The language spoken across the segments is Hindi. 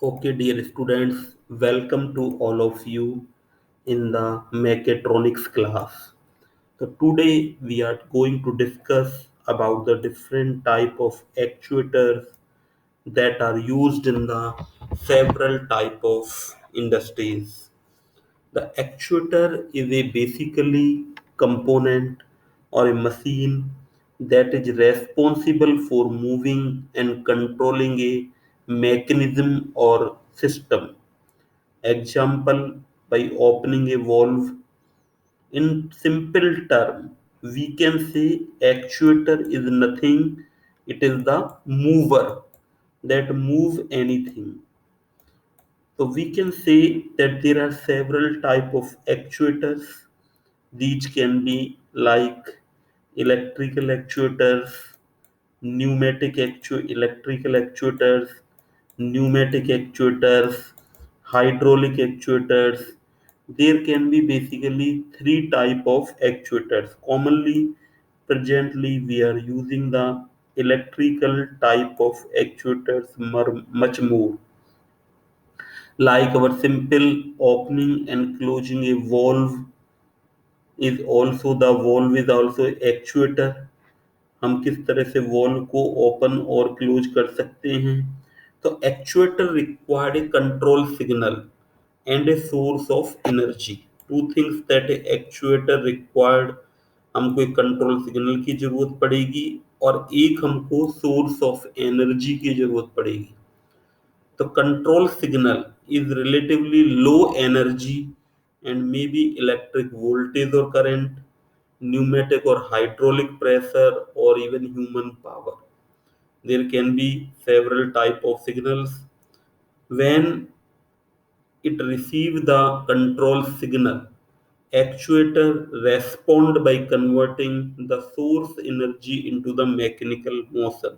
Okay, dear students, welcome to all of you in the mechatronics class. So today we are going to discuss about the different type of actuators that are used in the several type of industries. The actuator is a basically component or a machine that is responsible for moving and controlling a mechanism or system. Example, by opening a valve. In simple term, we can say actuator is nothing, it is the mover that move anything. So we can say that there are several type of actuators. These can be like electrical actuators, electrical actuators, pneumatic actuators, hydraulic actuators. There can be basically three type of actuators. Commonly, presently we are using the electrical type of actuators much more, like our simple opening and closing a valve is also the valve is also actuator. हम किस तरह से वॉल्व को ओपन और क्लोज कर सकते हैं. तो actuator required A control signal and a source of energy. Two things that A actuator required. हमको एक कंट्रोल सिग्नल की जरूरत पड़ेगी और एक हमको सोर्स ऑफ एनर्जी की जरूरत पड़ेगी. The control signal is relatively low energy and maybe electric voltage or current, pneumatic or hydraulic pressure, or even human power. There can be several type of signals. When it receives the control signal, actuator respond by converting the source energy into the mechanical motion.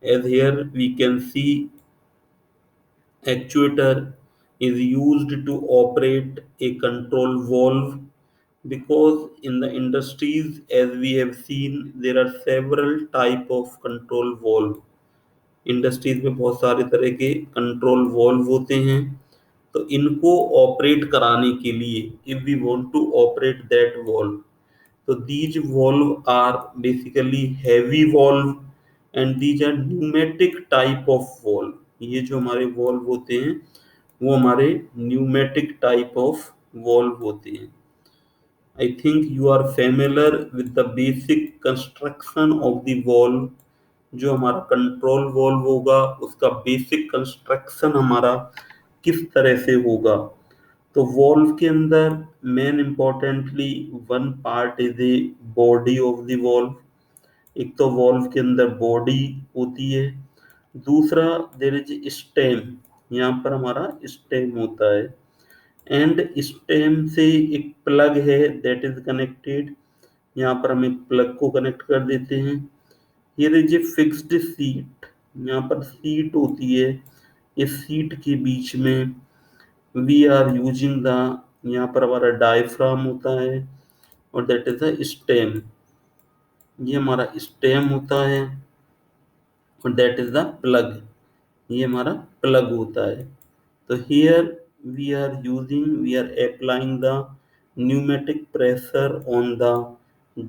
As here we can see, actuator is used to operate a control valve, because in the industries, as we have seen, there are several type of control valve. Industries में बहुत सारे तरह के कंट्रोल वॉल्व होते हैं. तो इनको ऑपरेट कराने के लिए, if we want to operate that valve, so these valve are basically heavy valve and these are pneumatic type of valve. ये जो हमारे valve होते हैं वो हमारे pneumatic type of valve होते हैं. I think you are familiar with the basic construction of the valve. जो हमारा कंट्रोल वॉल्व होगा उसका बेसिक कंस्ट्रक्शन हमारा किस तरह से होगा. तो वॉल्व के अंदर main importantly one part is a body of the valve. एक तो वॉल्व के अंदर बॉडी होती है, दूसरा देयर इज स्टेम. यहाँ पर हमारा स्टेम होता है एंड स्टेम से एक प्लग है दैट इज कनेक्टेड. यहाँ पर हम एक प्लग को कनेक्ट कर देते हैं. Here is a fixed seat. यहाँ पर सीट होती है, इस सीट के बीच में वी आर यूजिंग द, यहाँ पर हमारा डायफ्राम होता है और दैट इज द स्टेम. ये हमारा स्टेम होता है और दैट इज द प्लग. ये हमारा प्लग होता है. तो here we are applying the pneumatic pressure on the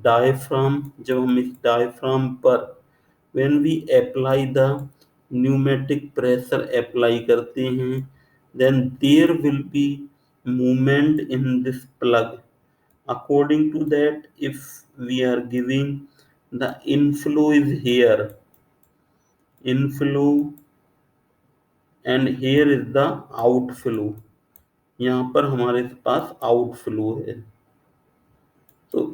diaphragm. जब हम इस डायफ्राम पर when we apply the pneumatic pressure apply करते हैं, then there will be movement in this plug. According to that, if we are giving the inflow is here, inflow, and here is the outflow. यहाँ पर हमारे पास outflow है. So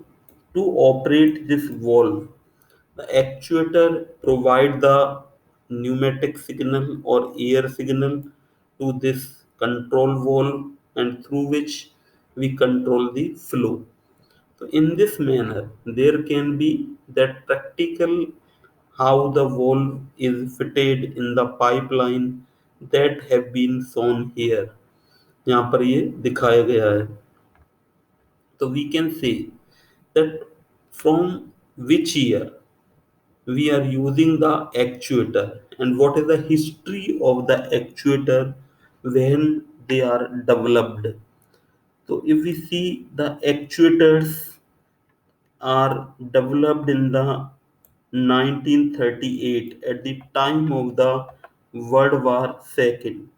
to operate this valve, the actuator provide the pneumatic signal or air signal to this control valve, and through which we control the flow. So in this manner, there can be that practical how the valve is fitted in the pipeline that have been shown here. यहाँ पर ये दिखाया गया है. So we can say that from which year we are using the actuator, and what is the history of the actuator when they are developed. So if we see, the actuators are developed in the 1938 at the time of the World War II.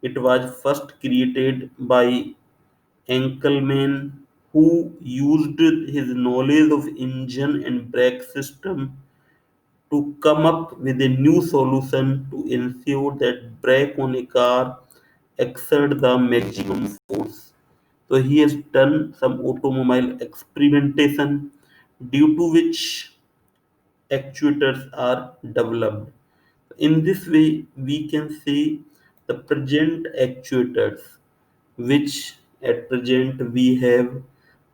It was first created by Enkelman, who used his knowledge of engine and brake system to come up with a new solution to ensure that brake on a car exert the maximum force. So he has done some automobile experimentation, due to which actuators are developed. In this way, we can see the present actuators, which at present we have,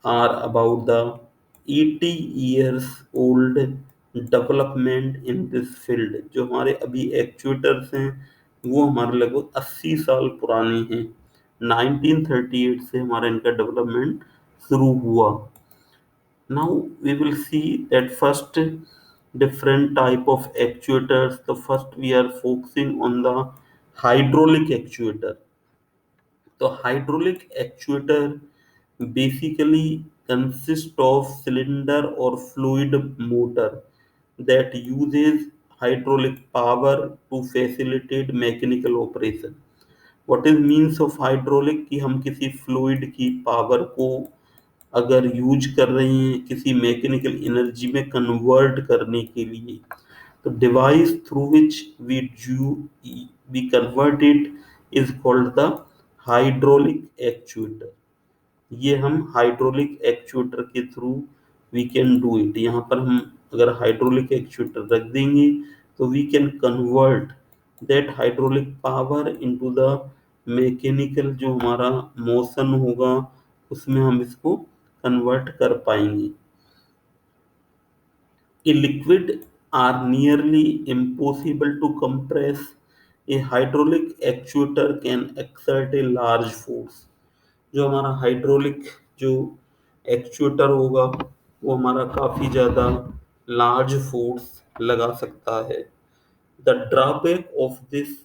are about the 80 years old development in this field. जो हमारे अभी एक्चुएटर्स हैं वो हमारे लगभग 80 साल पुराने हैं. 1938 से हमारा इनका डेवलपमेंट शुरू हुआ. Now we will see that first different type of actuators. The first we are focusing on the hydraulic actuator. The hydraulic actuator basically consists of cylinder or fluid motor that uses hydraulic power to facilitate mechanical operation. What is means of hydraulic कि हम किसी fluid की power को अगर यूज कर रहे हैं किसी मैकेनिकल एनर्जी में कन्वर्ट करने के लिए, तो device through which we convert it is called the hydraulic actuator. ये हम हाइड्रोलिक एक्चुएटर के through we can do it. यहाँ पर हम अगर हाइड्रोलिक एक्चुएटर रख देंगे तो we can convert that hydraulic power into the mechanical, जो हमारा मोशन होगा उसमें हम इसको कन्वर्ट कर पाएंगे. A liquid are nearly impossible to compress. A hydraulic actuator can exert a large force. जो हमारा हाइड्रोलिक जो एक्चुएटर होगा वो हमारा काफ़ी ज़्यादा लार्ज फोर्स लगा सकता है. The drawback of this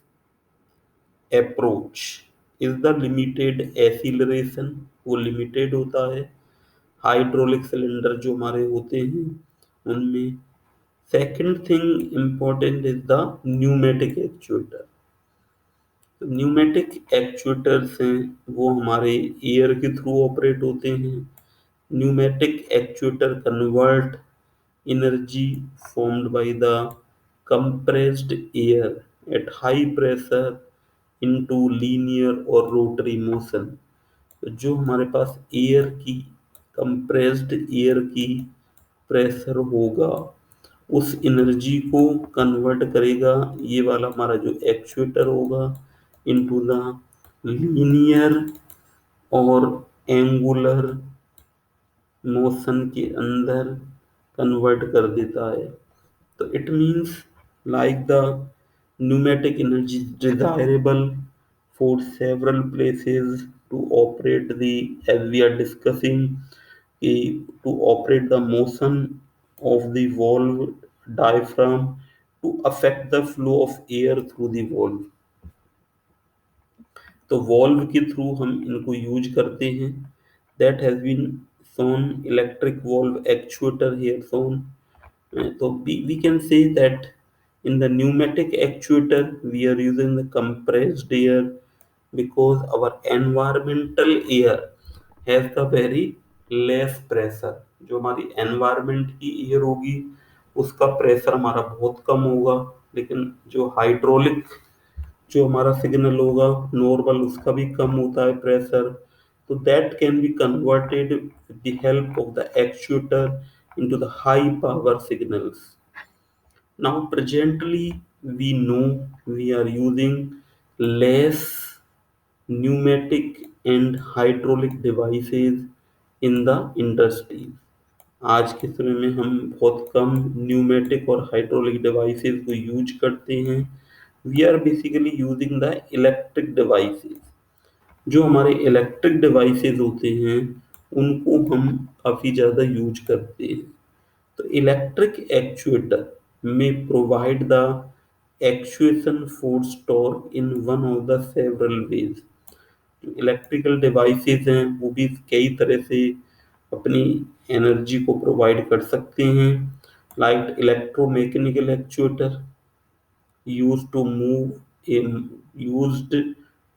approach is the limited acceleration. वो लिमिटेड होता है हाइड्रोलिक सिलेंडर जो हमारे होते हैं उनमें. Second thing important is the pneumatic actuator. Pneumatic actuators हैं वो हमारे एयर के थ्रू ऑपरेट होते हैं. Pneumatic actuator convert energy formed by the compressed air at high pressure into linear or rotary motion. तो जो हमारे पास एयर की कंप्रेस्ड एयर की प्रेशर होगा उस एनर्जी को कन्वर्ट करेगा ये वाला हमारा जो एक्चुएटर होगा इनटू द लीनियर और एंगुलर मोशन के अंदर कन्वर्ट कर देता है. तो it means like the pneumatic energy desirable for several places to operate the, as we are discussing, to operate the motion of the valve diaphragm to affect the flow of air through the valve. तो वॉल्व के थ्रू हम इनको यूज करते हैं. That has been shown electric valve actuator here shown. So we can say that in the pneumatic actuator we are using the compressed air because our environmental air has the very less pressure. जो हमारी environment की एयर होगी उसका प्रेशर हमारा बहुत कम होगा, लेकिन जो हाइड्रोलिक जो हमारा सिग्नल होगा नॉर्मल उसका भी कम होता है प्रेशर. तो that can be converted with the help of the actuator into the high power signals. Now presently we know we are using less pneumatic and hydraulic devices in the industry. आज के समय में हम बहुत कम न्यूमेटिक और हाइड्रोलिक डिवाइसेस को यूज करते हैं. We are basically using the electric devices. जो हमारे इलेक्ट्रिक डिवाइसेस होते हैं उनको हम काफ़ी ज़्यादा यूज करते हैं. तो electric actuator may provide the actuation force torque in one of the several ways. Electrical devices हैं वो भी कई तरह से अपनी एनर्जी को प्रोवाइड कर सकते हैं, like electromechanical actuator used to move a used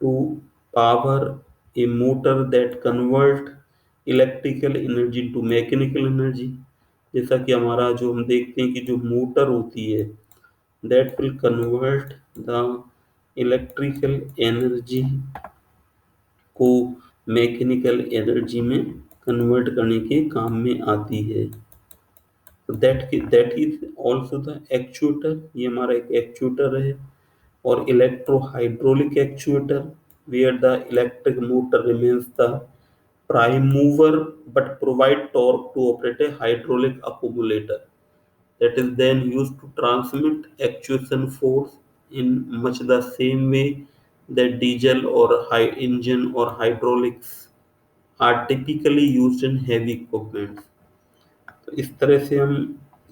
to power a motor that convert electrical energy into mechanical energy। जैसा कि हमारा जो हम देखते हैं कि जो मोटर होती है that will convert the electrical energy को मैकेनिकल एनर्जी में कन्वर्ट करने के काम में आती है। That is also the actuator, ये हमारा एक एक्चुएटर है। और electro hydraulic actuator where the electric motor remains the prime mover but provide torque to operate a hydraulic accumulator that is then used to transmit actuation force in much the same way that diesel or high engine or hydraulics are typically used in heavy equipment। तो इस तरह से हम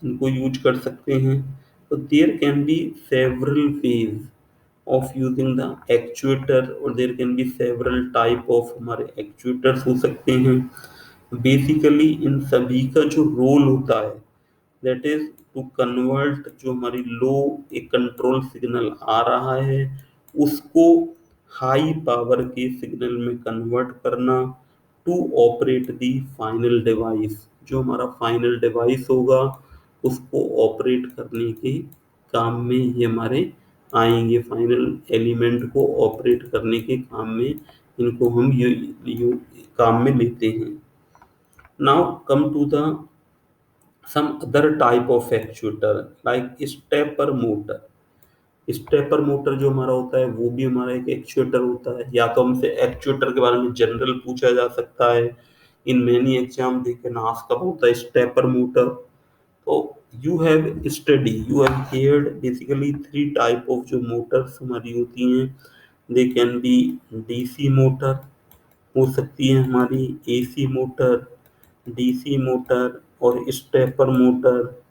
इनको यूज कर सकते हैं। तो there can be several ways of using the actuator और there can be several type of हमारे एक्चुएटर्स हो सकते हैं। बेसिकली इन सभी का जो रोल होता है दैट इज टू कन्वर्ट जो हमारी लो एक कंट्रोल सिग्नल आ रहा है उसको हाई पावर के सिग्नल में कन्वर्ट करना to operate the final device. जो हमारा फाइनल डिवाइस होगा उसको ऑपरेट करने के काम में ये हमारे आएंगे, फाइनल एलिमेंट को ऑपरेट करने के काम में इनको हम ये काम में लेते हैं। Now come to the some other type of actuator like stepper motor। Stepper motor जो हमारा होता है वो भी हमारा एक एक्चुएटर होता है। या तो हमसे एक्चुएटर के बारे में जनरल पूछा जा सकता है, in many exam they can ask about the stepper motor. तो you have heard basically three type of जो मोटर्स हमारी होती हैं। They can be DC motor, हो सकती है हमारी एसी मोटर, डीसी मोटर और स्टेपर मोटर,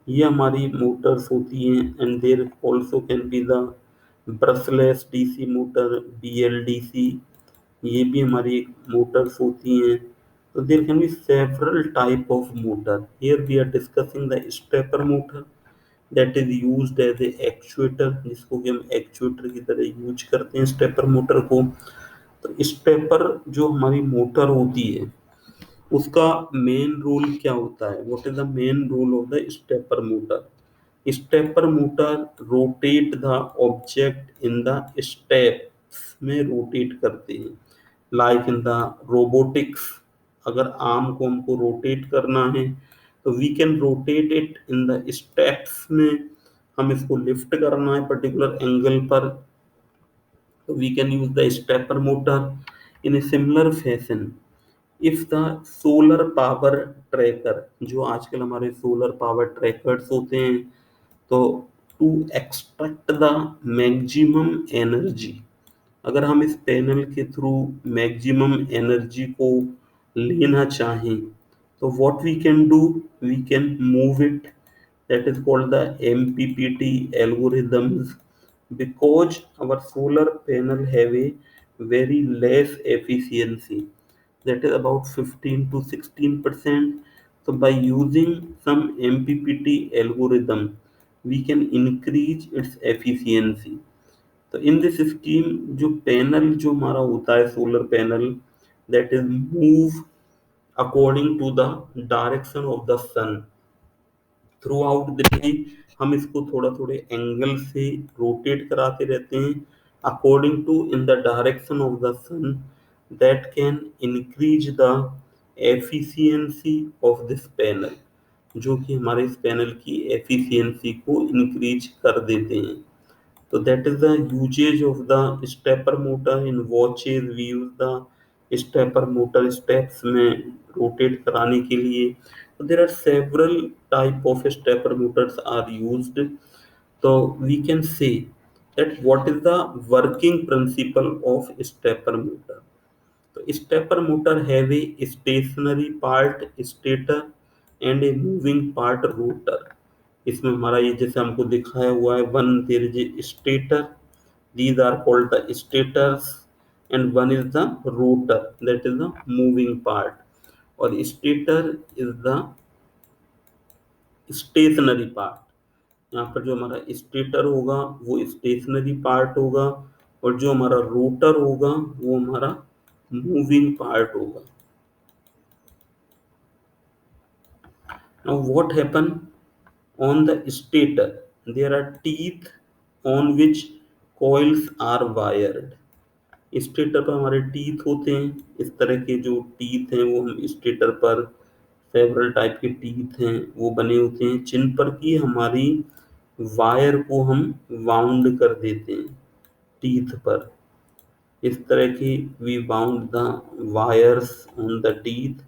ये हमारी मोटर्स होती हैं। And there also can be the brushless DC motor, BLDC, ये भी हमारी मोटर्स होती हैं। तो there can be several type of motor. Here we are discussing the stepper motor that is used as a actuator, जिसको कि हम एक्चुएटर की तरह यूज करते हैं स्टेपर मोटर को। तो स्टेपर जो हमारी मोटर होती है उसका मेन रोल क्या होता है, what is the main role of the stepper motor. Stepper motor rotate the object in the steps में रोटेट करते हैं, लाइक इन द रोबोटिक्स। अगर आर्म को हमको रोटेट करना है तो we can rotate it in the steps में, हम इसको लिफ्ट करना है पर्टिकुलर एंगल पर तो we can use the stepper motor. In a similar fashion if the solar power tracker, जो आजकल हमारे सोलर पावर ट्रैकर्स होते हैं, तो to extract the maximum energy, अगर हम इस पैनल के थ्रू मैक्सिमम एनर्जी को लेना चाहें तो what we can do, we can move it, that is called the MPPT algorithms, because our solar panel have a very less efficiency, that is about 15 to 16%। so by using some MPPT algorithm we can increase its efficiency। तो इन दिस स्कीम जो पैनल जो हमारा होता है solar panel that is move according to the direction of the sun throughout the day. हम इसको थोड़ा थोड़े एंगल से रोटेट कराते रहते हैं according to in the direction of the sun, that can increase the efficiency of this panel, जो कि हमारे इस पैनल की एफिशिएंसी को इंक्रीज कर देते हैं। तो that is the usage of the stepper motor in watches। we use the stepper motor steps में rotate कराने के लिए। so there are several type of stepper motors are used। so we can say that what is the working principle of stepper motor। तो stepper motor have a stationary part stator and a moving part rotor। इसमें हमारा ये जैसे हमको दिखाया हुआ है, one there is stator, these are called the stators, and one is the rotor, that is the moving part, और stator is the stationary part। यहाँ पर जो हमारा स्टेटर होगा वो स्टेशनरी पार्ट होगा, और जो हमारा रोटर होगा वो हमारा मूविंग पार्ट होगा। Now what happen on the stator? There are teeth on which coils are wired। Stator पर हमारे टीथ होते हैं, इस तरह के जो टीथ हैं वो हम स्टेटर पर, सेवरल टाइप के टीथ हैं वो बने होते हैं, जिन पर की हमारी वायर को हम वाउंड कर देते हैं टीथ पर। इस तरह की we bound the wires on the teeth,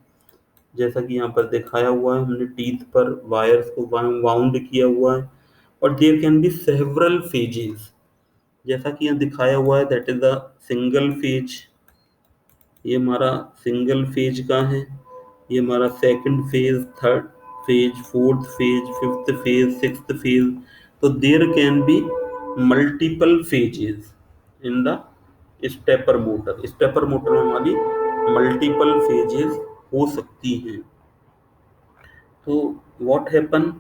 जैसा कि यहाँ पर दिखाया हुआ है, हमने टीथ पर वायर्स को वाउंड किया हुआ है। और there can be several phases, जैसा कि यहाँ दिखाया हुआ है, that is the single phase. ये हमारा सिंगल फेज का है, ये हमारा second phase, third phase, fourth phase, fifth phase, sixth phase. तो there can be multiple phases in the stepper motor. Stepper motor में हमारी मल्टीपल फेजेस हो सकती हैं। तो व्हाट हैपन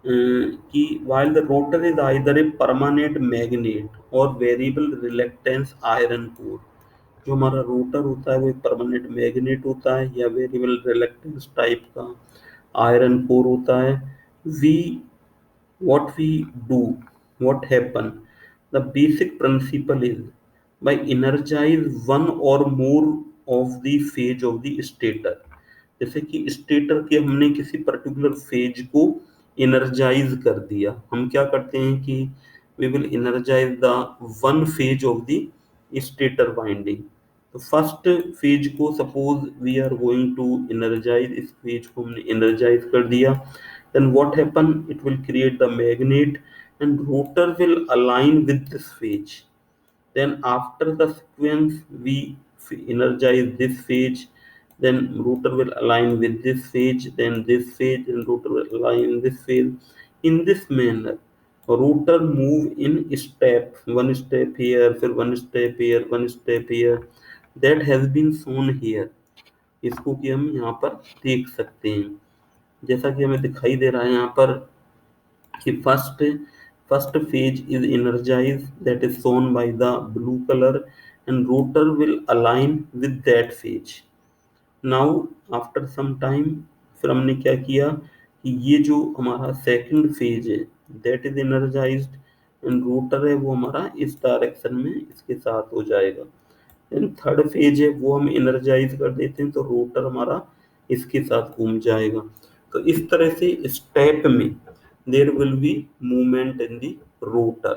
कि while the rotor is either a permanent magnet और वेरिएबल रिलक्टेंस आयरन कोर, जो हमारा रोटर होता है वो एक परमानेंट मैग्नेट होता है या वेरिएबल रिलक्टेंस टाइप का आयरन कोर होता है। We what we do, what happen, the basic principle is by energize one or more of the phase of the stator। जैसे कि स्टेटर के हमने किसी पर्टिकुलर फेज को एनर्जाइज कर दिया, हम क्या करते हैं कि we will energize the one phase of the stator winding. तो फर्स्ट फेज को suppose we are going to energize, इस फेज को हमने एनर्जाइज कर दिया, then what happen, it will create the magnet and rotor will align with this phase। then after the sequence we energize this phase, then rotor will align with this phase, then this phase, and rotor will align in this phase। in this manner rotor move in step, one step here, फिर one step here, one step here, that has been shown here। इसको कि हम यहाँ पर देख सकते हैं, जैसा कि हमें दिखाई दे रहा है यहाँ पर कि first phase is energized, that is shown by the blue color, and rotor will align with that phase। now after some time फिर हमने क्या किया कि ये जो हमारा सेकंड फेज है that is energized, and rotor है वो हमारा इस डायरेक्शन में इसके साथ हो जाएगा। देन थर्ड फेज है वो हम एनर्जाइज कर देते हैं, तो रोटर हमारा इसके साथ घूम जाएगा। तो इस तरह से स्टेप में there will be movement in the rotor.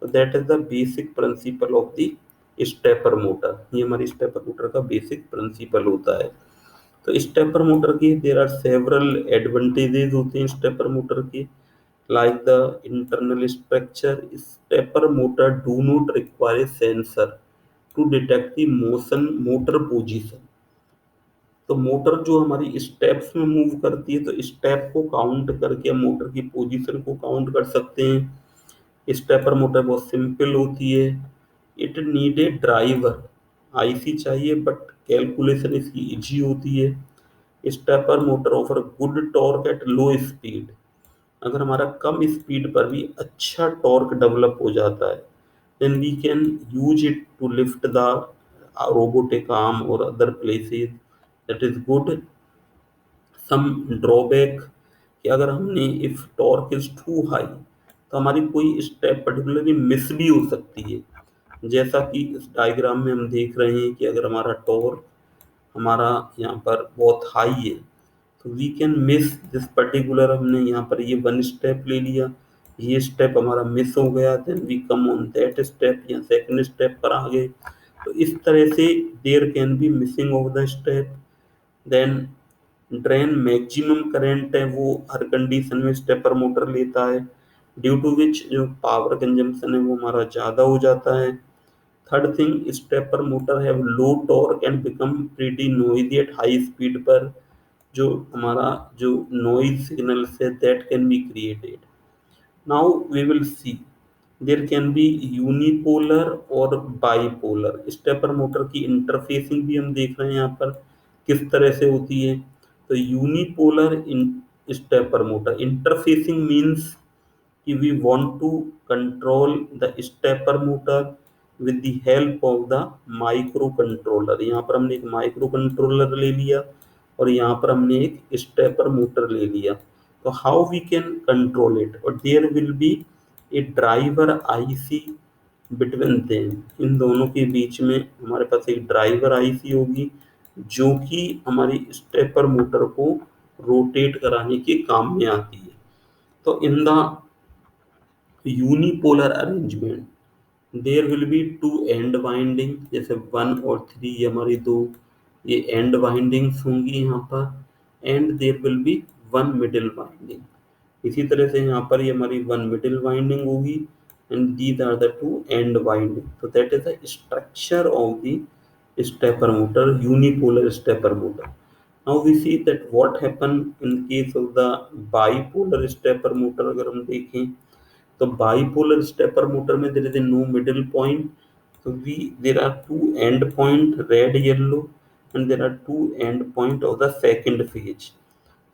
तो that is the basic principle of the stepper motor. ये हमारी स्टेपर मोटर का बेसिक प्रिंसिपल होता है। तो स्टेपर मोटर की देयर आर सेवरल एडवांटेजेस होते हैं स्टेपर मोटर के, like the internal structure। stepper motor do not require a sensor to detect the motor position। तो मोटर जो हमारी स्टेप्स में मूव करती है, तो स्टेप को काउंट करके हम मोटर की पोजीशन को काउंट कर सकते हैं। स्टेपर मोटर बहुत सिंपल होती है। It need a driver, IC चाहिए, बट कैलकुलेशन इसकी इजी होती है। Stepper motor offer good torque at low speed. अगर हमारा कम स्पीड पर भी अच्छा टॉर्क डेवलप हो जाता है, then we can use it to lift the robotic arm or other places। that is good। some drawback कि अगर हमने if torque is too high तो हमारी कोई स्टेप पर्टिकुलरली मिस भी हो सकती है। जैसा कि इस डायग्राम में हम देख रहे हैं कि अगर हमारा टॉर्क हमारा यहाँ पर बहुत हाई है तो we can miss this particular, हमने यहाँ पर ये वन स्टेप ले लिया, ये स्टेप हमारा मिस हो गया, then we come on that step या सेकंड स्टेप पर आ गए। तो इस तरह से there can be missing of the step. Then drain maximum current है वो हर कंडीशन में स्टेपर मोटर लेता है, ड्यू टू विच जो पावर कंजम्पशन है वो हमारा ज़्यादा हो जाता है। Third thing, stepper motor have low torque and become pretty noisy at high speed पर। जो हमारा जो noise signal say that can be created. Now we will see there can be unipolar और bipolar स्टेपर मोटर की इंटरफेसिंग भी हम देख रहे हैं यहाँ पर किस तरह से होती है। तो unipolar stepper motor interfacing means कि we want to control the stepper motor with the help of the microcontroller। यहाँ पर हमने एक माइक्रो कंट्रोलर ले लिया और यहाँ पर हमने एक स्टेपर मोटर ले लिया। तो how we can control it, और there will be a driver IC between them. इन दोनों के बीच में हमारे पास एक ड्राइवर आईसी होगी जो कि हमारी स्टेपर मोटर को रोटेट कराने के काम में आती है। तो in the unipolar arrangement there will be two and winding, जैसे 1 और 3 ये हमारी दो ये एंड वाइंडिंग्स होंगी यहाँ पर, and there will be 1 middle winding. इसी तरह से यहाँ पर ये हमारी 1 मिडिल वाइंडिंग होगी and these are the 2 end winding. तो that is the structure of the stepper motor, unipolar stepper motor. Now we see that what happen in case of the bipolar stepper motor. अगर हम देखें तो bipolar stepper motor में there is a no middle point, so we there are 2 end point red yellow and there are 2 end point of the second phase।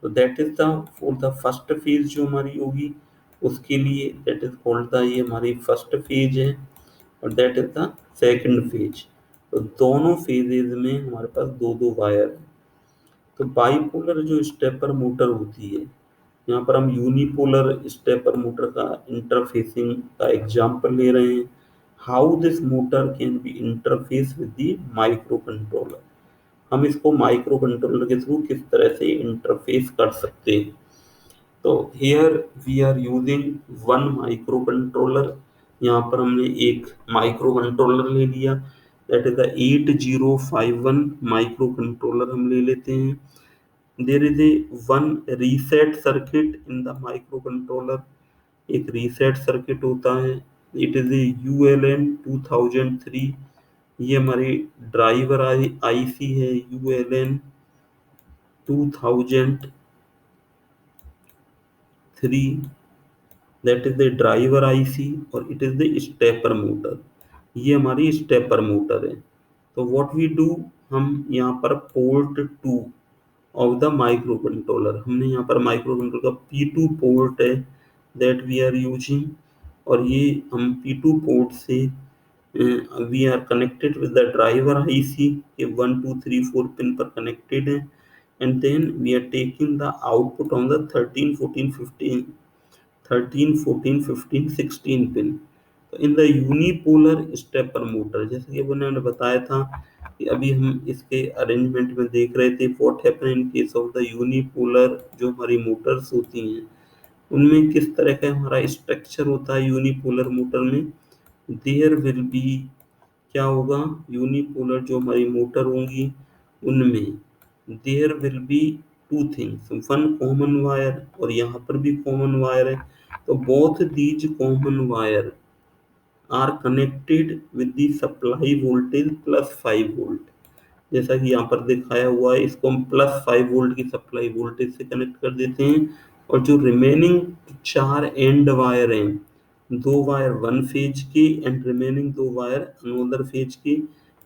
so that is the for the first phase जो हमारी होगी उसके लिए that is called the ये हमारी first phase है और that is the second phase। तो दोनों phases में हमारे पास दो दो वायर है। तो बाइपोलर जो स्टेपर मोटर होती है, यहाँ पर हम यूनिपोलर स्टेपर मोटर का इंटरफेसिंग का एग्जांपल ले रहे हैं। How this motor can be interface with the micro controller, हम इसको माइक्रो कंट्रोलर के थ्रू किस तरह से इंटरफेस कर सकते हैं। तो here we are using one micro controller. यहाँ पर हमने एक माइक्रो कंट्रोलर ले लिया, that is the 8051 micro controller हम ले लेते हैं। there is a one reset circuit in the microcontroller, एक रीसेट सर्किट होता है। इट इज ए ULN 2003, ये हमारी ड्राइवर आईसी है ULN 2003, that is the driver IC और it is the stepper motor, ये हमारी स्टेपर मोटर है। तो व्हाट वी डू, हम यहाँ पर port 2 of the micro controller, हमने यहाँ पर माइक्रो कंट्रोलर का P2 पोर्ट है दैट वी आर यूजिंग, और ये हम P2 पोर्ट से we are connected with the driver IC के 1 2 3 4 पिन पर कनेक्टेड है and then we are taking the output on the 13 14 15 16 pin. तो in the unipolar stepper motor, जैसे कि मैंने बताया था कि अभी हम इसके अरेंजमेंट में देख रहे थे what happen in case of the unipolar, जो हमारी मोटर्स होती हैं उनमें किस तरह का हमारा स्ट्रक्चर होता है। यूनिपोलर मोटर में देयर विल बी क्या होगा, यूनिपोलर जो हमारी मोटर होंगी उनमें there will be 2 things, one common wire और यहाँ पर भी कॉमन वायर है। तो both these common wire are connected with the supply voltage +5 volt, जैसा कि यहाँ पर दिखाया हुआ है। इसको हम +5 वोल्ट की सप्लाई वोल्टेज से कनेक्ट कर देते हैं और जो रिमेनिंग 4 एंड वायर हैं, 2 वायर वन फेज के and remaining 2 wire another phase के,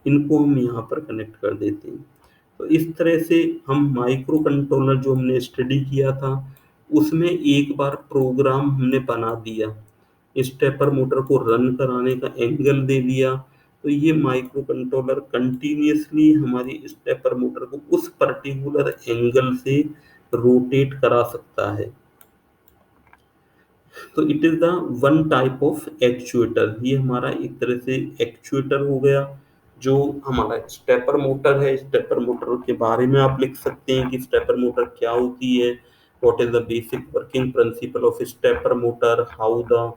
इनको हम यहाँ पर कनेक्ट कर देते हैं। तो इस तरह से हम माइक्रो कंट्रोलर जो हमने स्टडी किया था उसमें एक बार प्रोग्राम हमने बना दिया, स्टेपर मोटर को रन कराने का एंगल दे दिया, तो ये माइक्रो कंट्रोलर कंटिन्यूसली हमारी स्टेपर मोटर को उस पर्टिकुलर एंगल से रोटेट करा सकता है। तो it is the one type of actuator, ये हमारा एक तरह से एक्चुएटर हो गया जो हमारा स्टेपर मोटर है। स्टेपर मोटर के बारे में आप लिख सकते हैं कि स्टेपर मोटर क्या होती है, what is the basic working principle of stepper motor, how the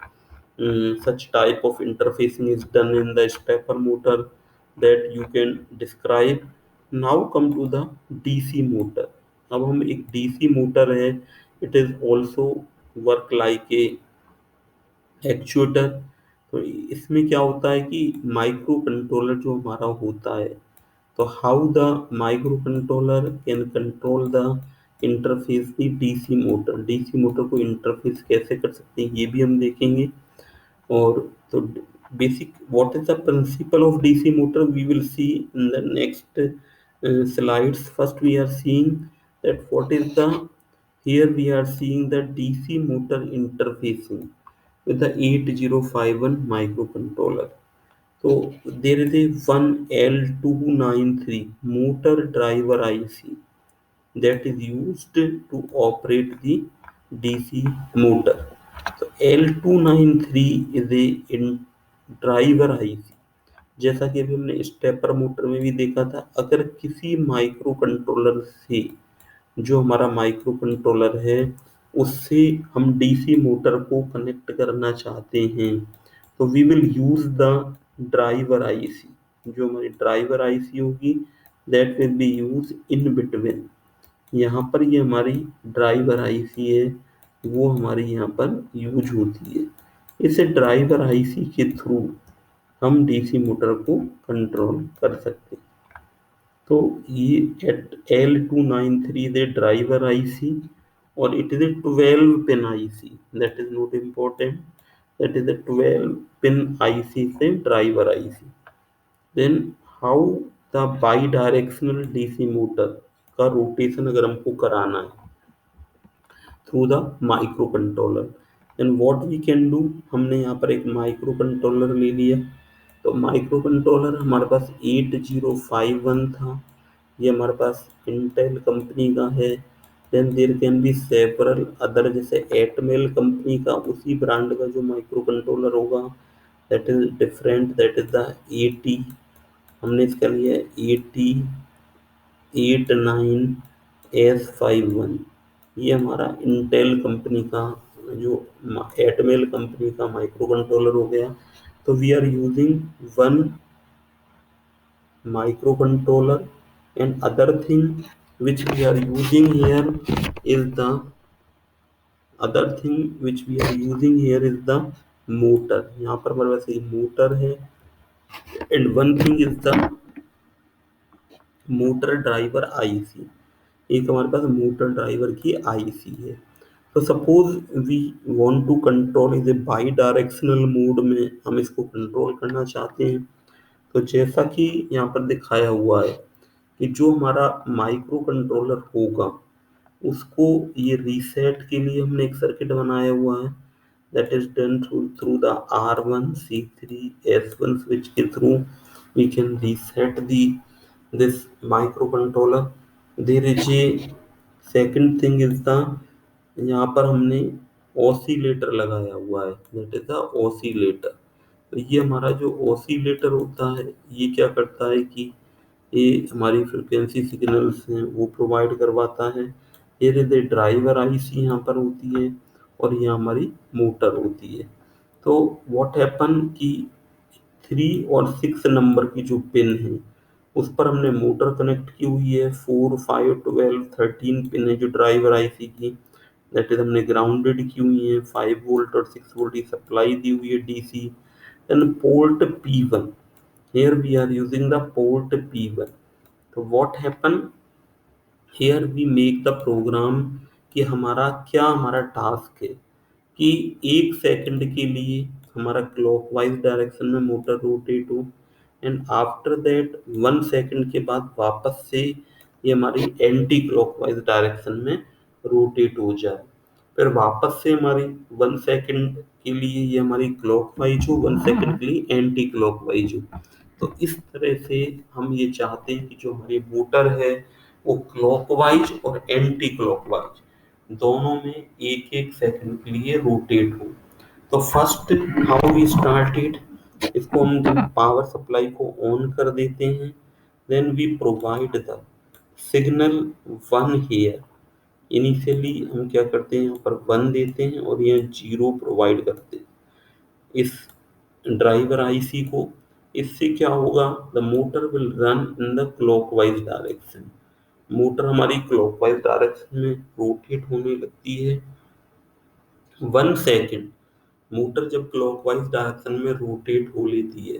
such type of interfacing is done in the stepper motor that you can describe। now come to the DC motor। अब हम एक DC मोटर है, it is also work like a actuator. तो इसमें क्या होता है कि माइक्रो कंट्रोलर जो हमारा होता है, तो how the micro controller can control the interface की डीसी मोटर को इंटरफेस कैसे कर सकते हैं ये भी हम देखेंगे। और तो basic what is the principle of DC motor we will see in the next slides. First we are seeing that what is the here we are seeing the DC motor interfacing with the 8051 microcontroller. So there is a one L293 motor driver IC that is used to operate the DC motor. So L293 is a driver IC. जैसा कि अभी हमने स्टेपर मोटर में भी देखा था, अगर किसी माइक्रो कंट्रोलर से जो हमारा माइक्रो कंट्रोलर है उससे हम डीसी मोटर को कनेक्ट करना चाहते हैं तो we will use the driver IC. जो हमारी ड्राइवर आईसी होगी that will be use in between. यहाँ पर ये हमारी ड्राइवर आईसी है वो हमारी यहाँ पर यूज होती है। इस ड्राइवर आईसी के थ्रू हम डीसी मोटर को कंट्रोल कर सकते हैं। तो ये L293 is a driver IC और it is a 12 pin IC, that is not important, that is a 12 pin IC से driver IC। then how the bidirectional DC motor का रोटेशन अगर हमको कराना है through the micro controller then what we can do. हमने यहाँ पर एक माइक्रो कंट्रोलर ले लिया। तो माइक्रो कंट्रोलर हमारे पास 8051 था, ये हमारे पास इंटेल कंपनी का है। Then there can be several other, जैसे एटमेल कंपनी का उसी ब्रांड का जो माइक्रो कंट्रोलर होगा that is different, that is the 80, हमने इसका लिया 8089S51। ये हमारा इंटेल कंपनी का जो एटमेल कंपनी का माइक्रो कंट्रोलर हो गया। तो we are using one microcontroller and other thing which we are using here is the motor। यहाँ पर हमारे पास एक मोटर है and one thing is the motor driver IC. एक हमारे पास मोटर ड्राइवर की आईसी है। तो suppose we want to control इसे बाई डायरेक्शनल मोड में हम इसको कंट्रोल करना चाहते हैं। तो जैसा कि यहाँ पर दिखाया हुआ है कि जो हमारा माइक्रो कंट्रोलर होगा उसको ये रीसेट के लिए हमने एक सर्किट बनाया हुआ है that is done through the R1 C3 S1 switch के through we can reset the this microcontroller. There is a second thing is the यहाँ पर हमने ऑसिलेटर लगाया हुआ है दैट इज द ऑसिलेटर। तो ये हमारा जो ऑसिलेटर होता है ये क्या करता है कि ये हमारी फ्रिक्वेंसी सिग्नल्स हैं वो प्रोवाइड करवाता है। ये इज ए ड्राइवर आईसी यहाँ पर होती है और ये हमारी मोटर होती है। तो व्हाट हैपन कि 3 और 6 नंबर की जो पिन है उस पर हमने मोटर कनेक्ट की हुई है। 4 5 12 13 पिन है जो ड्राइवर आईसी की दैट इज हमने ग्राउंडेड की हुई है। 5 वोल्ट और 6 वोल्ट की सप्लाई दी हुई है DC. Then port P1, here we are using the port P1। तो what happen here we make the program कि हमारा टास्क है कि 1 सेकंड के लिए हमारा क्लॉकवाइज डायरेक्शन में मोटर रोटेट हो एंड आफ्टर दैट 1 सेकंड के बाद वापस से ये हमारी एंटी क्लॉकवाइज डायरेक्शन में रोटेट हो जाए। फिर वापस से हमारी 1 सेकंड के लिए ये हमारी क्लॉकवाइज हो, 1 सेकंड के लिए एंटी क्लॉकवाइज हो। तो इस तरह से हम ये चाहते हैं कि जो हमारी मोटर है वो क्लॉकवाइज और एंटी क्लॉकवाइज दोनों में 1-1 सेकंड के लिए रोटेट हो। तो फर्स्ट हाउ वी स्टार्टेड, इसको हम जब पावर सप्लाई को ऑन कर देते हैं then we provide the signal 1 here. Initially हम क्या करते हैं यहाँ पर 1 देते हैं और यहाँ 0 प्रोवाइड करते हैं इस ड्राइवर आईसी को। इससे क्या होगा the motor will run in the clockwise direction. Motor हमारी क्लॉकवाइज डायरेक्शन में रोटेट होने लगती है। 1 सेकंड मोटर जब क्लॉकवाइज डायरेक्शन में रोटेट हो लेती है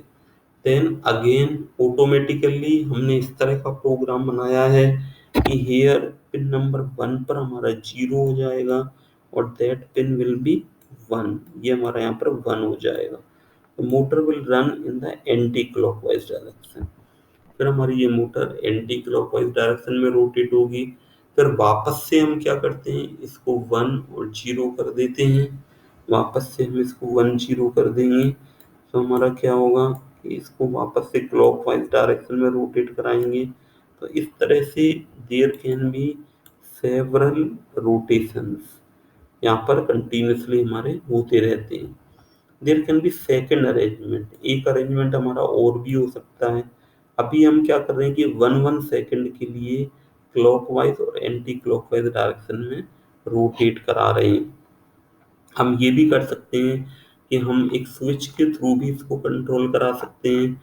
देन अगेन ऑटोमेटिकली हमने इस तरह का प्रोग्राम बनाया है कि हियर पिन नंबर 1 पर हमारा 0 हो जाएगा और दैट पिन विल बी 1, ये हमारा यहाँ पर 1 हो जाएगा। तो motor will run in the anti clockwise direction. फिर हमारी ये मोटर एंटी क्लॉकवाइज डायरेक्शन में रोटेट होगी। फिर वापस से हम क्या करते हैं, इसको 1 और 0 कर देते हैं। वापस से हम इसको 1 0 कर देंगे तो हमारा क्या होगा कि इसको वापस से क्लॉकवाइज डायरेक्शन में रोटेट कराएंगे। तो इस तरह से there can be several rotations, यहाँ पर कंटिन्यूसली हमारे होते रहते हैं। There can be second arrangement, एक अरेंजमेंट हमारा और भी हो सकता है। अभी हम क्या कर रहे हैं कि 1 1 सेकंड के लिए क्लॉकवाइज और एंटी क्लॉकवाइज डायरेक्शन में रोटेट करा रहे हैं। हम ये भी कर सकते हैं कि हम एक स्विच के थ्रू भी इसको कंट्रोल करा सकते हैं।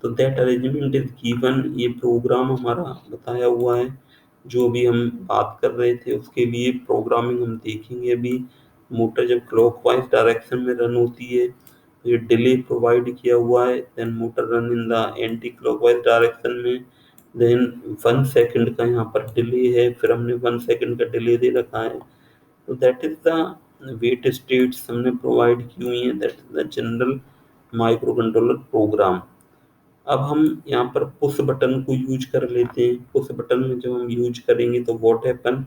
तो दैट अरेंजमेंट इज गिवन, ये प्रोग्राम हमारा बताया हुआ है। जो भी हम बात कर रहे थे उसके लिए प्रोग्रामिंग हम देखेंगे अभी। मोटर जब क्लॉकवाइज डायरेक्शन में रन होती है तो ये डिले प्रोवाइड किया हुआ है। Then motor run in the anti clockwise direction में, देन 1 सेकंड का यहाँ पर डिले है, फिर हमने 1 सेकंड का डिले दे रखा है। तो that is the wait states हमने प्रोवाइड की हुई है। That is the general microcontroller program. अब हम यहाँ पर पुश बटन को यूज कर लेते हैं। पुश बटन में जब हम यूज करेंगे तो व्हाट हैपन,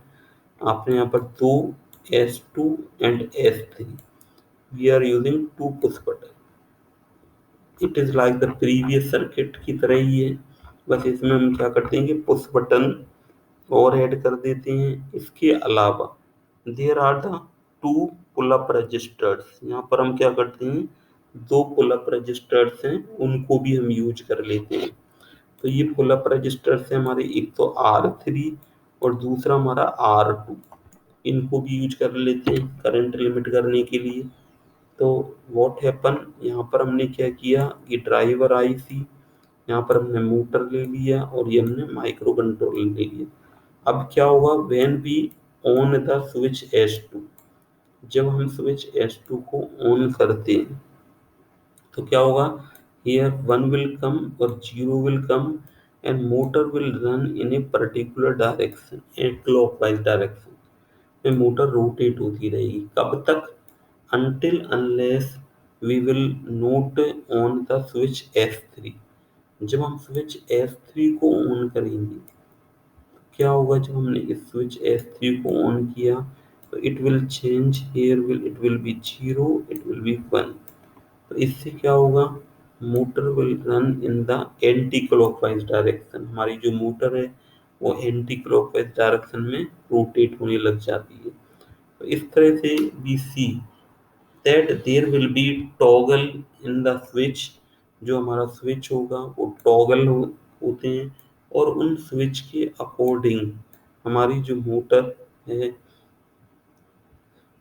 आपने यहाँ पर दो S2 and S3, we are using 2 push button. It is like the previous circuit की तरह ही है, बस इसमें हम क्या करते हैं कि पुश बटन और ऐड कर देते हैं। इसके अलावा there are the 2 pull up resistors, यहाँ पर हम क्या करते हैं, 2 पुल अप रजिस्टर्स हैं उनको भी हम यूज कर लेते हैं। तो ये पुल अप रजिस्टर्स हैं हमारे, एक तो R3 और दूसरा हमारा R2, इनको भी यूज कर लेते हैं करंट लिमिट करने के लिए। तो व्हाट हैपन, यहाँ पर हमने क्या किया कि ड्राइवर आईसी, यहाँ पर हमने मोटर ले लिया और ये हमने माइक्रो कंट्रोलर ले लिया। अब क्या होगा, when we on the switch S2, जब हम स्विच S2 को ऑन करते हैं तो क्या होगा, हियर 1 विल कम और 0 will come and motor will run in a particular direction, A clockwise direction में मोटर रोटेट होती रहेगी। कब तक, until unless we will not on the switch S3, जब हम स्विच S3 को ऑन करेंगे क्या होगा, जब हमने इस स्विच S3 को ऑन किया तो it will change, here will it will be 0, it will be 1। तो इससे क्या होगा, motor will run in the anti clockwise direction, हमारी जो मोटर है वो एंटी क्लॉकवाइज डायरेक्शन में रोटेट होने लग जाती है। तो इस तरह से we see that there will be toggle in the switch, जो हमारा स्विच होगा वो टॉगल होते हैं और उन स्विच के अकॉर्डिंग हमारी जो मोटर है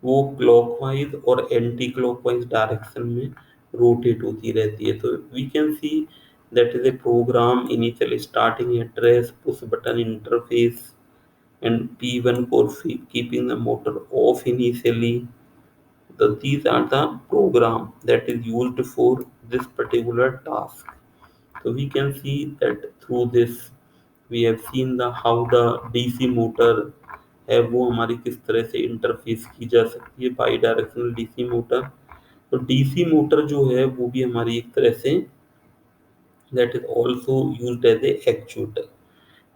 वो क्लॉकवाइज और एंटी क्लॉकवाइज डायरेक्शन में रोटेट होती रहती है। तो we can see that is a program initial starting address push button interface and P1 for keeping the motor off initially. So these are the program that is used for this particular task. So we can see that through this we have seen the how the DC motor है वो हमारी किस तरह से इंटरफेस की जा सकती है, बाई डायरेक्शनल डीसी मोटर। तो डीसी मोटर जो है वो भी हमारी एक तरह से that is also used as a actuator.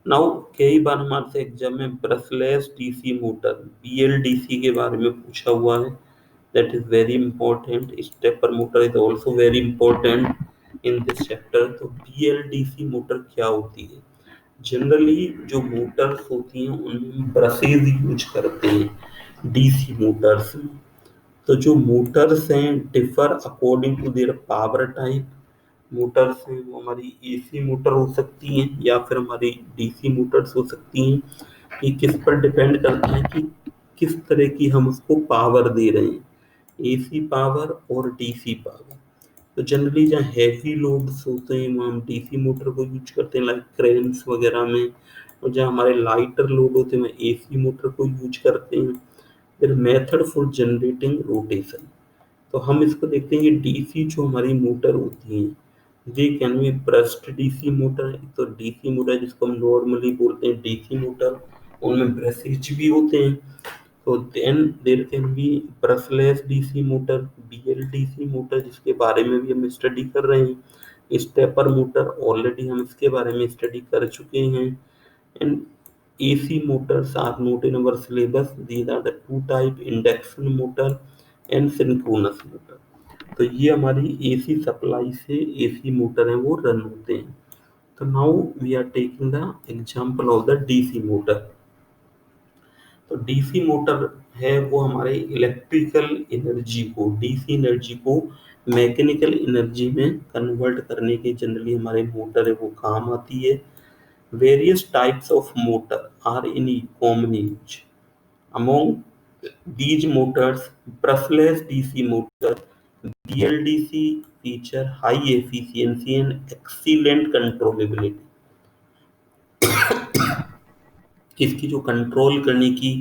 Now कई बार हमारे से एग्जाम में ब्रशलेस डीसी मोटर BLDC के बारे में पूछा हुआ है। That is very important, stepper motor is also very important in this chapter. तो BLDC मोटर क्या होती है, जनरली जो मोटर्स होती हैं उनमें हम ब्रशेज यूज करते हैं डीसी मोटर्स में। तो जो मोटर्स हैं differ according to their power type. Motors हैं वो हमारी AC मोटर हो सकती हैं या फिर हमारी DC मोटर्स हो सकती हैं। ये किस पर डिपेंड करता है कि किस तरह की हम उसको पावर दे रहे हैं, AC पावर और DC पावर। तो जनरली जहाँ हैवी लोड्स होते हैं वहाँ हम DC मोटर को यूज करते हैं लाइक क्रेन्स वगैरह में, और जहाँ हमारे लाइटर लोड होते हैं वहाँ AC मोटर को यूज करते हैं। फिर मेथड फॉर जनरेटिंग रोटेशन, तो हम इसको देखते हैं कि डीसी जो हमारी मोटर होती है दे can B brushed DC motor, तो डीसी मोटर जिसको हम नॉर्मली बोलते हैं डीसी मोटर, उनमें ब्रशेज भी होते हैं। तो then there can be brushless DC motor, BLDC motor, जिसके बारे में भी हम स्टडी कर रहे हैं। स्टेपर मोटर ऑलरेडी हम इसके बारे में स्टडी कर चुके हैं। And AC motors are not in our syllabus. These are the two type, induction motor and synchronous motor. तो ये हमारी AC सप्लाई से AC मोटर है वो रन होते हैं। तो now we are taking the example of the DC motor. तो डीसी मोटर है वो हमारे इलेक्ट्रिकल एनर्जी को, डीसी एनर्जी को मैकेनिकल एनर्जी में कन्वर्ट करने के जनरली हमारे मोटर है वो काम आती है। Various types of motor are in common use. Among these motors, brushless DC motor, BLDC feature high efficiency and excellent controllability। इसकी जो कंट्रोल करने की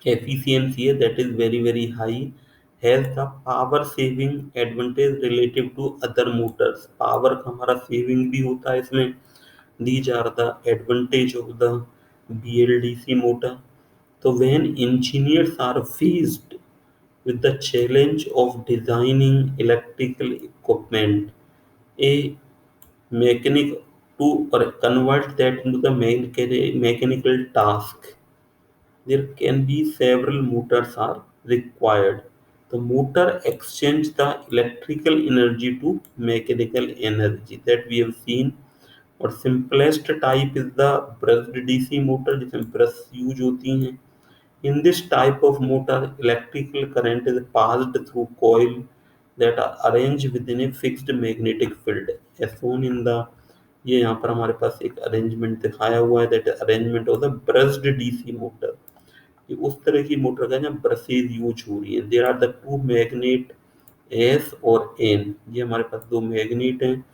efficiency है that is very very high, has the power saving advantage relative to other motors। Power का हमारा सेविंग भी होता है इसमें। these are the advantage of the BLDC motor। तो when engineers are faced with the challenge of designing electrical equipment, a mechanic to or convert that into the mechanical task, there can be several motors are required. The motor exchange the electrical energy to mechanical energy that we have seen। और simplest type is the brushed DC motor, जिसमें ब्रश यूज होती हैं। In this type of motor, electrical current is passed through coil that are arranged within a fixed magnetic field, as shown in the, ये यहाँ पर हमारे पास एक अरेंजमेंट दिखाया हुआ है, that arrangement of the brushed DC motor. ये उस तरह की मोटर का जहाँ ब्रशेज यूज हो रही है। There are the two magnet S और एन, ये हमारे पास दो मैग्नेट हैं।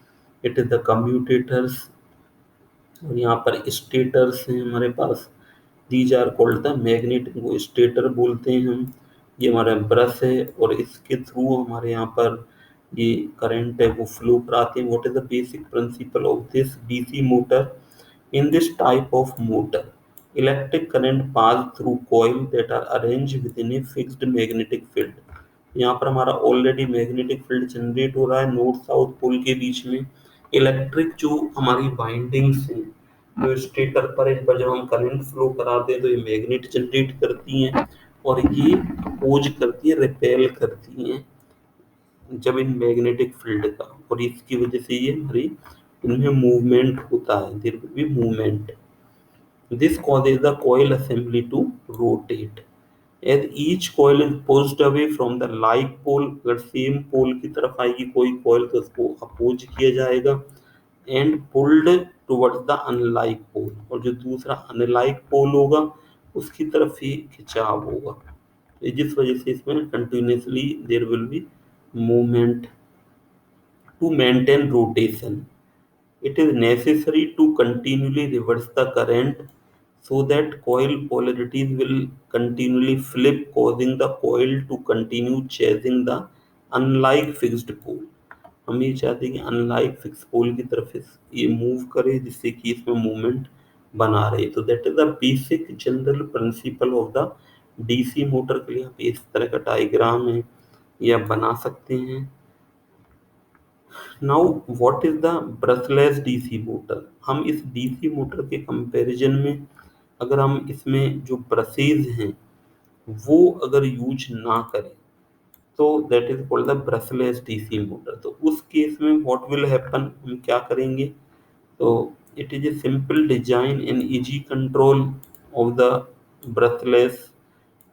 इट इज द कम्यूटेटर्स, और यहाँ पर स्टेटर्स हैं हमारे पास। These are called the magnet, इनको स्टेटर बोलते हैं हम। ये हमारा ब्रश है और इसके थ्रू हमारे यहाँ पर ये करंट है वो फ्लो कराते हैं। What is the basic principle of this DC motor? In this type of motor, electric current pass through coil that are arrange within a fixed magnetic field. यहाँ पर हमारा ऑलरेडी मैग्नेटिक फील्ड जनरेट हो रहा है नॉर्थ साउथ पोल के बीच में। इलेक्ट्रिक जो हमारी बाइंडिंग्स हैं जो स्टेटर पर, इन पर जब हम करंट फ्लो कराते हैं तो ये मैग्नेट जनरेट करती हैं और ये अपोज करती है, रिपेल करती हैं जब इन मैग्नेटिक फील्ड का, और इसकी वजह से ये हमारी इनमें मूवमेंट होता है, there will be movement. This causes the coil assembly to rotate as each coil is pushed away from the like pole। अगर सेम पोल की तरफ आएगी कोई कॉइल तो उसको अपोज किया जाएगा, and pulled towards the unlike pole, और जो दूसरा अनलाइक पोल होगा उसकी तरफ ही खिंचाव होगा। जिस वजह से इसमें continuously there will be movement to maintain rotation. It is necessary to continually reverse the current so that coil polarities will continually flip, causing the coil to continue chasing the unlike fixed pole। हम ये चाहते हैं कि अनलाइक फिक्स पोल की तरफ ये मूव करे जिससे कि इसमें मूवमेंट बना रहे। तो that is the basic general principle of the DC motor. के लिए आप इस तरह का डायग्राम है ये आप बना सकते हैं। Now what is the brushless DC motor? हम इस डीसी मोटर के कंपैरिजन में अगर हम इसमें जो ब्रशेज हैं वो अगर यूज ना करें तो that is called the brushless DC motor. तो उस केस में व्हाट विल हैपन, हम क्या करेंगे? तो it is a simple design and easy control of the brushless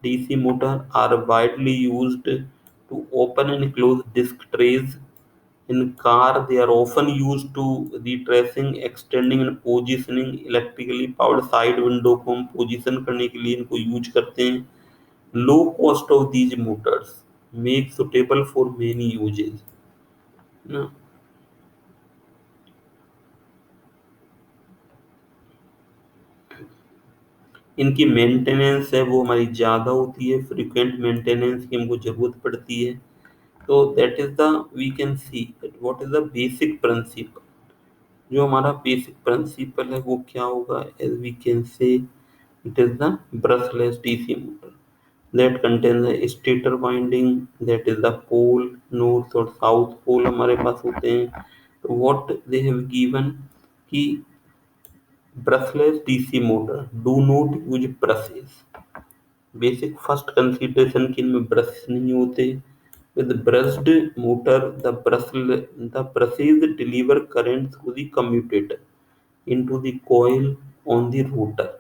DC motor are widely used to open and close disc trays। In car they are often used to retracing, extending and positioning electrically powered side window को हम पोजीशन करने के लिए इनको यूज करते हैं। Low cost of these motors make suitable for many uses ना। इनकी मेंटेनेंस है वो हमारी ज़्यादा होती है, फ्रीक्वेंट मेंटेनेंस की हमको ज़रूरत पड़ती है। तो that is the, we can see what is the basic principle. जो हमारा बेसिक प्रिंसिपल है वो क्या होगा? As we can say It is the brushless DC motor that contains the stator winding, that is the pole, north और south pole हमारे पास होते हैं. तो what they have given कि brushless DC motor do not use brushes. Basic first consideration कि इनमें ब्रश नहीं होते. With brushed motor the brushes deliver current through the commutator into the coil on the rotor.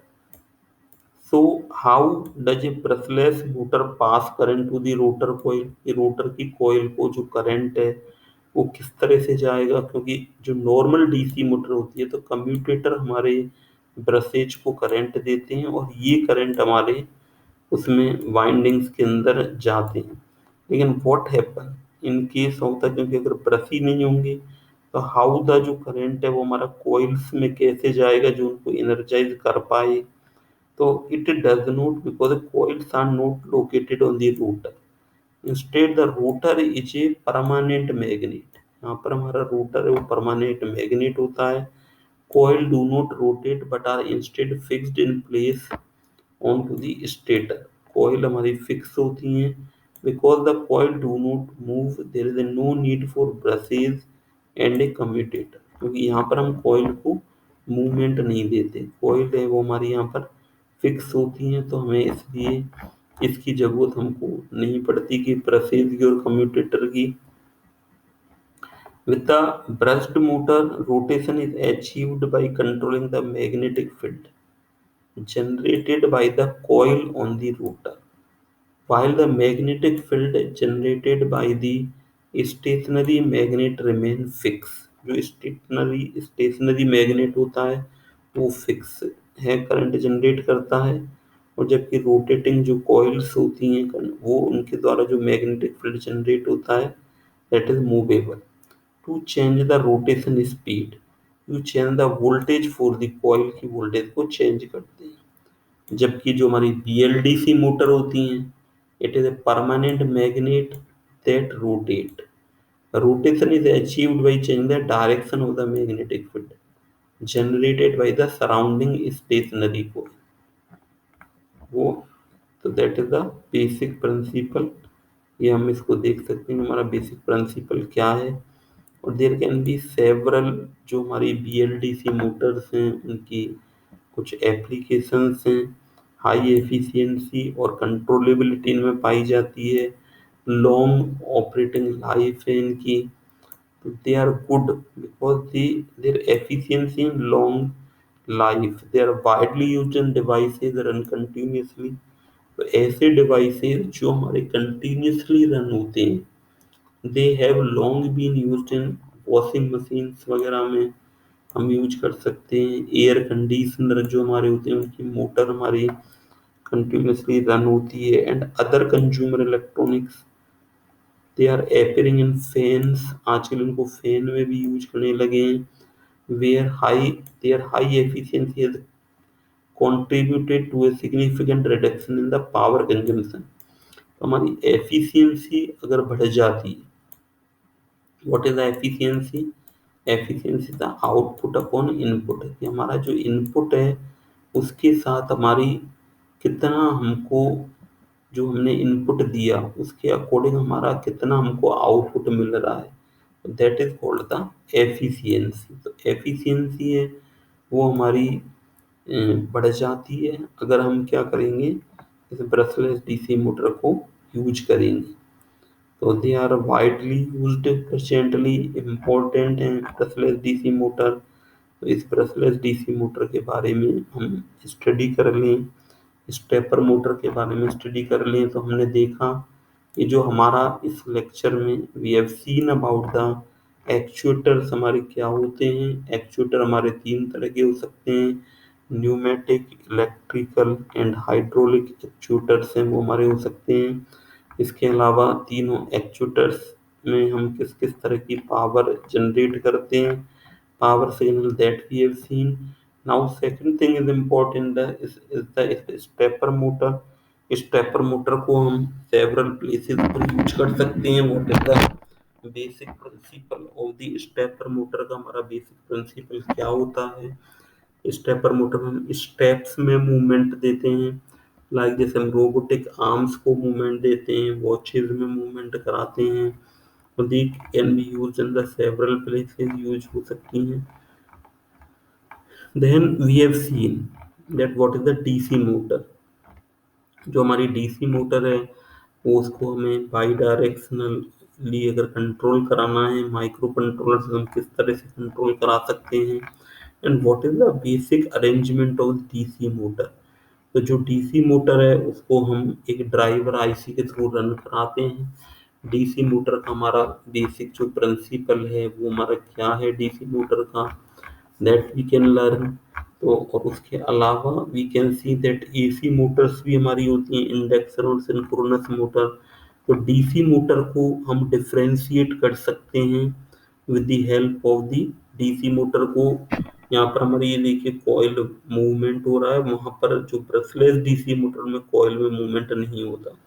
So how does a brushless motor pass current to the rotor coil? ये रोटर की coil को जो करंट है वो किस तरह से जाएगा, क्योंकि जो नॉर्मल डीसी मोटर होती है तो कम्यूटेटर हमारे ब्रसेज को करंट देते हैं और ये करंट हमारे उसमें वाइंडिंग्स के अंदर जाते हैं. लेकिन व्हाट हैपन इन केस होता है, क्योंकि अगर ब्रश ही नहीं होंगे तो हाउ द जो करंट है वो हमारा कोइल्स में कैसे जाएगा जो उनको एनर्जाइज कर पाए. तो it does not, because coils are not located on the rotor. Instead the rotor is a permanent magnet. यहाँ पर हमारा रोटर है वो परमानेंट मैग्नेट होता है. Coil do not rotate but are instead fixed in place onto the stator. Coil हमारी फिक्स होती हैं. Because the coil do not move, there is no need for brushes and a commutator. क्योंकि यहाँ पर हम coil को मूवमेंट नहीं देते. Coil है वो हमारी यहाँ पर फिक्स होती हैं, तो हमें इसलिए इसकी जरूरत हमको नहीं पड़ती कि ब्रशेज की और कम्यूटेटर की. With the brushed motor, rotation is achieved by controlling the magnetic field generated by the coil on the rotor, while the magnetic field generated by the stationary magnet remain fixed. जो स्टेशनरी मैग्नेट होता है वो फिक्स है, करंट जनरेट करता है. और जबकि रोटेटिंग जो कॉइल्स होती हैं वो उनके द्वारा जो मैग्नेटिक फील्ड जनरेट होता है that is movable. To change the rotation speed you change the voltage for the coil की वोल्टेज को चेंज करते हैं. जबकि जो हमारी BLDC मोटर होती हैं it is a permanent magnet that rotate. Rotation is achieved by change the direction of the magnetic field generated by the surrounding stationary coil. वो तो that is the basic principle. ये हम इसको देख सकते हैं हमारा बेसिक प्रिंसिपल क्या है. और देयर कैन बी सेवरल जो हमारी BLDC मोटर्स हैं उनकी कुछ एप्लीकेशंस हैं. हाई एफिशिएंसी और कंट्रोलेबिलिटी इनमें पाई जाती है. लॉन्ग ऑपरेटिंग लाइफ है इनकी. तो they are good because their efficiency and long life. They are widely used in devices run continuously. तो ऐसे डिवाइसेज जो हमारे कंटिन्यूसली रन होते हैं they have long been used in washing machines वगैरह में हम यूज कर सकते हैं. एयर कंडीशनर जो हमारे होते हैं उनकी मोटर हमारी कंटिन्यूसली रन होती है. And other consumer electronics they are appearing in fans. आजकल इनको फैन में भी यूज करने लगे हैं. Where high there high efficiency has contributed to a significant reduction in the power consumption. हमारी एफिशिएंसी अगर बढ़ जाती है, what is the efficiency? Efficiency the output upon input. कि हमारा जो इनपुट है उसके साथ हमारी कितना हमको जो हमने इनपुट दिया उसके अकॉर्डिंग हमारा कितना हमको आउटपुट मिल रहा है. That is called the efficiency. तो एफिशिएंसी है वो हमारी बढ़ जाती है अगर हम क्या करेंगे इस ब्रशलेस डीसी मोटर को यूज करेंगे. तो they are widely used presently. Important है ब्रशलेस डीसी मोटर. तो इस ब्रशलेस डीसी मोटर के बारे में हम स्टडी कर लें, स्टेपर मोटर के बारे में स्टडी कर लें. तो हमने देखा कि जो हमारा इस लेक्चर में we have seen about the actuators हमारे क्या होते हैं. एक्चुएटर हमारे तीन तरह के हो सकते हैं. Pneumatic, electrical and hydraulic actuators हैं वो हमारे हो सकते हैं. इसके अलावा तीनों एक्चुएटर्स में हम किस किस तरह की पावर जनरेट करते हैं. Power signal that we have seen. Now second thing is important is the stepper motor. Stepper motor को हम सेवरल प्लेसेस पर यूज कर सकते हैं. What is the basic principle of the stepper motor. का हमारा बेसिक प्रिंसिपल क्या होता है? स्टेपर मोटर में हम स्टेप्स में मूवमेंट देते हैं, लाइक जैसे हम रोबोटिक आर्म्स को मूवमेंट देते हैं, वॉचेज में मूवमेंट कराते हैं, तो they can be use in the several places, use हो सकती हैं। Then we have seen that what is the DC motor. जो हमारी डीसी मोटर है वो उसको हमें बाई डायरेक्शनली अगर कंट्रोल कराना है, माइक्रो कंट्रोलर से हम किस तरह से कंट्रोल करा सकते हैं, and what is the basic arrangement of DC motor. तो जो डीसी मोटर है उसको हम एक ड्राइवर आईसी के थ्रू रन कराते हैं। डीसी मोटर का हमारा बेसिक जो प्रिंसिपल है वो हमारा क्या है डीसी मोटर का, दैट वी कैन लर्न। तो और उसके अलावा we can see that AC motors भी हमारी होती हैं, इंडक्शन और सिंक्रोनस मोटर। तो डीसी मोटर को हम डिफ्रेंशिएट कर सकते हैं with the help of the DC motor को। यहाँ पर हमारी ये देखिए कॉइल मूवमेंट हो रहा है, वहां पर जो ब्रशलेस डीसी मोटर में कॉइल में मूवमेंट नहीं होता।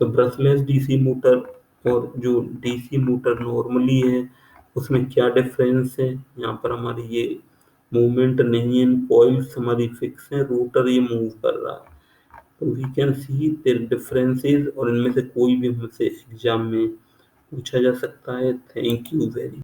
तो ब्रशलेस डीसी मोटर और जो डीसी मोटर नॉर्मली है उसमें क्या डिफरेंस है, यहाँ पर हमारी ये मूवमेंट नहीं है, कॉइल्स हमारी फिक्स है, रोटर ये मूव कर रहा है। तो we can see their differences, और इनमें से कोई भी हमसे एग्जाम में पूछा जा सकता है। Thank you very